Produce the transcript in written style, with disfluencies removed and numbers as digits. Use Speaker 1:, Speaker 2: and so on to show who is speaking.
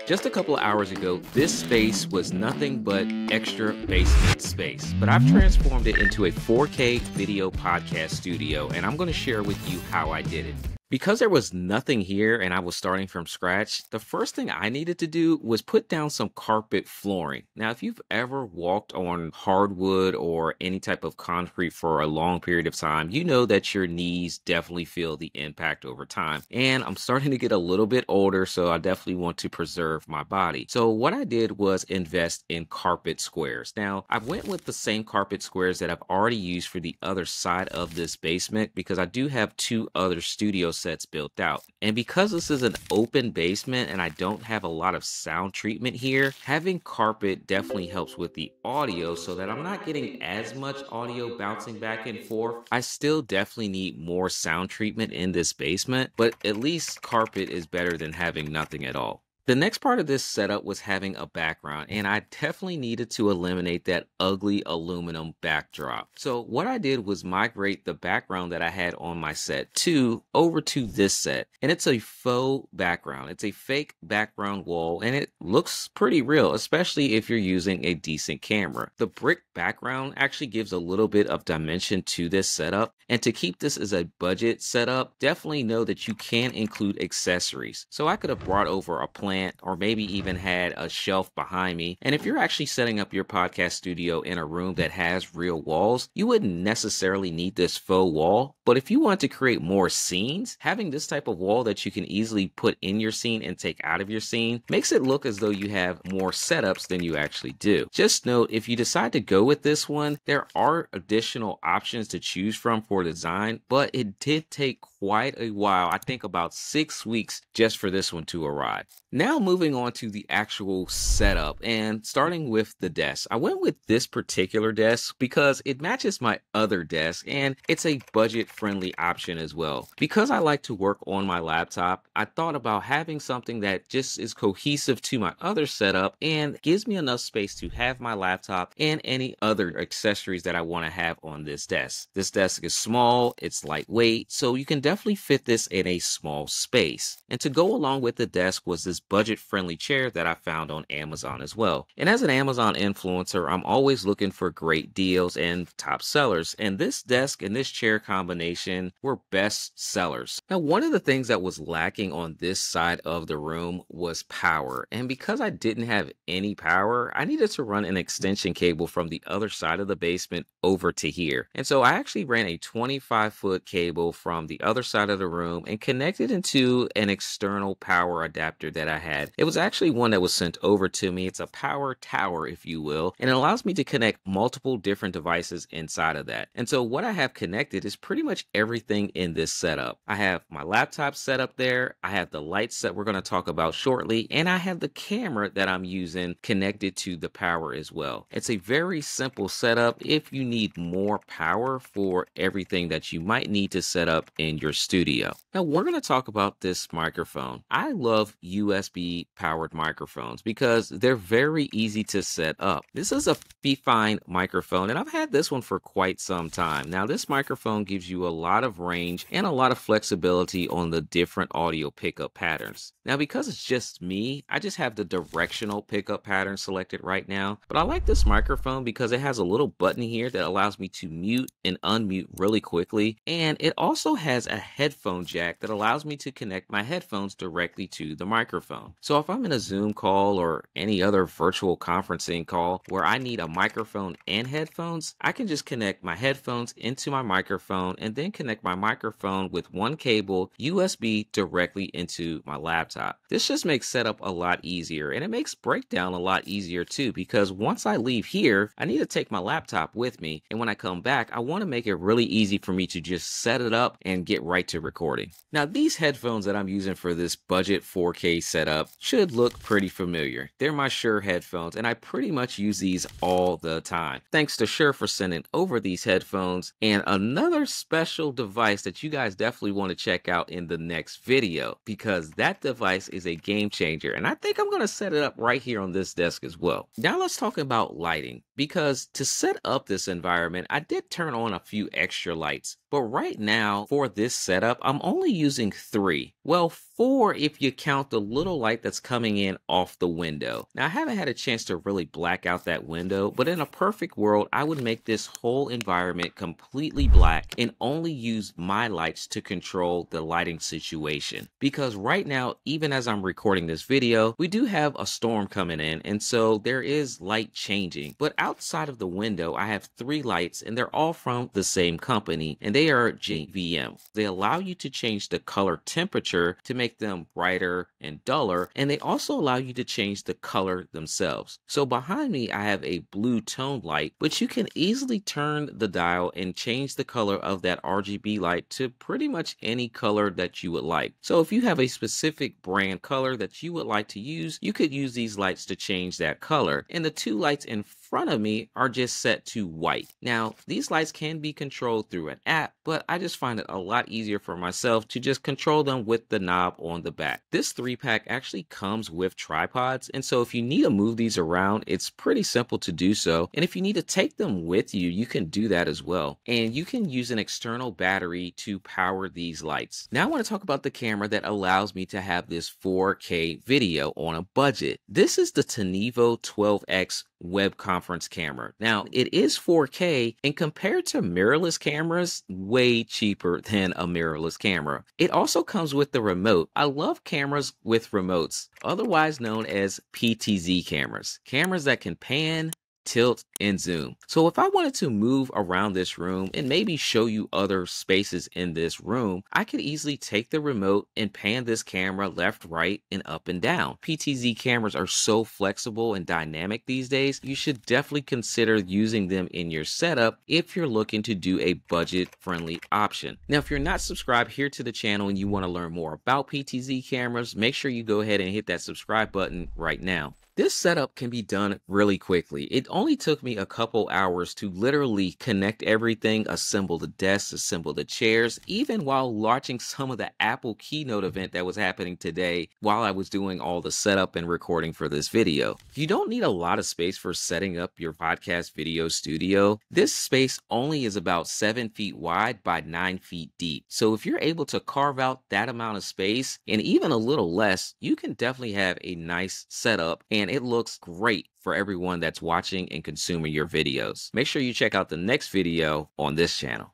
Speaker 1: Just a couple of hours ago, this space was nothing but extra basement space, but I've transformed it into a 4K video podcast studio, and I'm going to share with you how I did it. Because there was nothing here and I was starting from scratch, the first thing I needed to do was put down some carpet flooring. Now, if you've ever walked on hardwood or any type of concrete for a long period of time, you know that your knees definitely feel the impact over time. And I'm starting to get a little bit older, so I definitely want to preserve my body. So what I did was invest in carpet squares. Now, I went with the same carpet squares that I've already used for the other side of this basement because I do have two other studio sets built out. And because this is an open basement and I don't have a lot of sound treatment here, having carpet definitely helps with the audio so that I'm not getting as much audio bouncing back and forth. I still definitely need more sound treatment in this basement, but at least carpet is better than having nothing at all. The next part of this setup was having a background, and I definitely needed to eliminate that ugly aluminum backdrop. So what I did was migrate the background that I had on my set over to this set, and it's a faux background. It's a fake background wall, and it looks pretty real, especially if you're using a decent camera. The brick background actually gives a little bit of dimension to this setup, and to keep this as a budget setup, definitely know that you can include accessories. So I could have brought over a plant or maybe even had a shelf behind me. And if you're actually setting up your podcast studio in a room that has real walls, you wouldn't necessarily need this faux wall. But if you want to create more scenes, having this type of wall that you can easily put in your scene and take out of your scene makes it look as though you have more setups than you actually do. Just note, if you decide to go with this one, there are additional options to choose from for design, but it did take quite a while. I think about 6 weeks just for this one to arrive. Now moving on to the actual setup and starting with the desk. I went with this particular desk because it matches my other desk and it's a budget friendly option as well. Because I like to work on my laptop, I thought about having something that just is cohesive to my other setup and gives me enough space to have my laptop and any other accessories that I want to have on this desk. This desk is small, it's lightweight, so you can definitely fit this in a small space. And to go along with the desk was this budget-friendly chair that I found on Amazon as well. And as an Amazon influencer, I'm always looking for great deals and top sellers. And this desk and this chair combination were best sellers. Now, one of the things that was lacking on this side of the room was power. And because I didn't have any power, I needed to run an extension cable from the other side of the basement over to here. And so I actually ran a 25-foot cable from the other side of the room and connected into an external power adapter that I had. It was actually one that was sent over to me. It's a power tower, if you will, and it allows me to connect multiple different devices inside of that. And so what I have connected is pretty much everything in this setup. I have my laptop set up there. I have the lights that we're going to talk about shortly, and I have the camera that I'm using connected to the power as well. It's a very simple setup if you need more power for everything that you might need to set up in your studio. Now we're going to talk about this microphone. I love USB powered microphones because they're very easy to set up. This is a Fifine microphone and I've had this one for quite some time. Now this microphone gives you a lot of range and a lot of flexibility on the different audio pickup patterns. Now because it's just me, I just have the directional pickup pattern selected right now, but I like this microphone because it has a little button here that allows me to mute and unmute really quickly, and it also has a headphone jack that allows me to connect my headphones directly to the microphone. So if I'm in a Zoom call or any other virtual conferencing call where I need a microphone and headphones, I can just connect my headphones into my microphone and then connect my microphone with one cable USB directly into my laptop. This just makes setup a lot easier, and it makes breakdown a lot easier too, because once I leave here, I need to take my laptop with me, and when I come back, I want to make it really easy for me to just set it up and get right to recording. Now these headphones that I'm using for this budget 4K setup should look pretty familiar. They're my Shure headphones, and I pretty much use these all the time. Thanks to Shure for sending over these headphones, and another special device that you guys definitely want to check out in the next video, because that device is a game changer, and I think I'm going to set it up right here on this desk as well. Now let's talk about lighting, because to set up this environment, I did turn on a few extra lights. But right now, for this setup, I'm only using 3. Well, 4 if you count the little light that's coming in off the window. Now, I haven't had a chance to really black out that window, but in a perfect world, I would make this whole environment completely black and only use my lights to control the lighting situation. Because right now, even as I'm recording this video, we do have a storm coming in, and so there is light changing. But outside of the window, I have 3 lights, and they're all from the same company, and they are JVM. They allow you to change the color temperature to make them brighter and duller, and they also allow you to change the color themselves. So behind me, I have a blue tone light, but you can easily turn the dial and change the color of that RGB light to pretty much any color that you would like. So if you have a specific brand color that you would like to use, you could use these lights to change that color. And the 2 lights in front of me are just set to white. Now, these lights can be controlled through an app, but I just find it a lot easier for myself to just control them with the knob on the back. This 3-pack actually comes with tripods, and so if you need to move these around, it's pretty simple to do so. And if you need to take them with you, you can do that as well. And you can use an external battery to power these lights. Now I want to talk about the camera that allows me to have this 4K video on a budget. This is the Tenveo 12X web conference camera. Now, it is 4K, and compared to mirrorless cameras, way cheaper than a mirrorless camera. It also comes with the remote. I love cameras with remotes, otherwise known as PTZ cameras. Cameras that can pan, tilt, and zoom. So if I wanted to move around this room and maybe show you other spaces in this room, I could easily take the remote and pan this camera left, right, and up and down. PTZ cameras are so flexible and dynamic these days, you should definitely consider using them in your setup if you're looking to do a budget-friendly option. Now, if you're not subscribed here to the channel and you want to learn more about PTZ cameras, make sure you go ahead and hit that subscribe button right now. This setup can be done really quickly. It only took me a couple hours to literally connect everything, assemble the desks, assemble the chairs, even while watching some of the Apple keynote event that was happening today while I was doing all the setup and recording for this video. You don't need a lot of space for setting up your podcast video studio. This space only is about 7 feet wide by 9 feet deep. So if you're able to carve out that amount of space and even a little less, you can definitely have a nice setup, and it looks great for everyone that's watching and consuming your videos. Make sure you check out the next video on this channel.